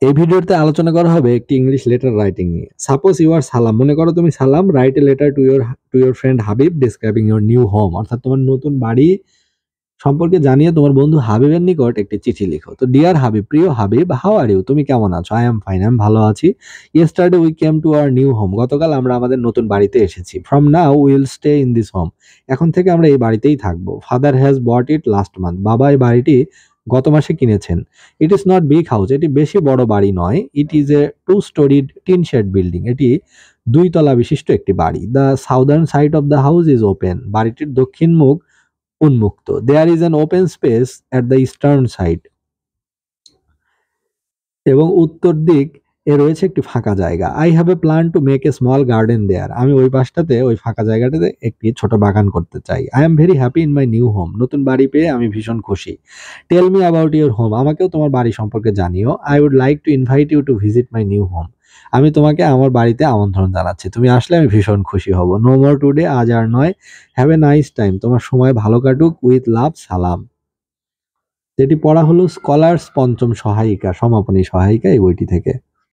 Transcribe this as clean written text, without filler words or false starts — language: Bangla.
এই ভিডিওতে আলোচনা করা হবে একটি ইংলিশ লেটার রাইটিং নিয়ে। সাপোজ ইউ আর সালাম, মনে করো তুমি সালাম, write a letter to your friend Habib describing your new home, অর্থাৎ তোমার নতুন বাড়ি সম্পর্কে জানিয়ে তোমার বন্ধু হাবিবের নিকট একটি চিঠি লিখো। তো ডিয়ার হাবিব, প্রিয় হাবিব, হাউ আর ইউ, তুমি কেমন আছো? আই এম ফাইন, আমি ভালো আছি। Yesterday we came to our new home, গতকাল আমরা আমাদের নতুন বাড়িতে এসেছি। From now will stay in this home, এখন থেকে আমরা এই বাড়িতেই থাকবো। Father has bought it last month, বাবা এই বাড়িটি গত মাসে কিনেছেন। It is not big house, এটি বেশি বড় বাড়ি নয়। It is a 2 storied tin shed building, এটি 2 তলা বিশিষ্ট একটি বাড়ি। The southern side of the house is open, বাড়িটির দক্ষিণ মুখ উন্মুক্ত। There is an open space at the eastern side, এবং উত্তর দিক এ রয়েছে একটি ফাঁকা জায়গা। I have a plan to make a small garden there, আমি ওই পাশটাতে, ওই ফাঁকা জায়গাটাতে একটি ছোট বাগান করতে চাই। I am very happy in my new home, নতুন বাড়ি পেয়ে আমি ভীষণ খুশি। Tell me about your home, আমাকেও তোমার বাড়ি সম্পর্কে জানিও। I would like to invite you to visit my new home, আমি তোমাকে আমার বাড়িতে আমন্ত্রণ জানাচ্ছি, তুমি আসলে আমি ভীষণ খুশি হব। নো মোর টুডে, আজ আর নয়। হ্যাভ এ নাইস টাইম, তোমার সময় ভালো কাটুক। উইথ লাভ, সালাম। যেটি পড়া হলো স্কলার্স পঞ্চম সহায়িকা, সমাপনী সহায়িকা, এই বইটি থেকে।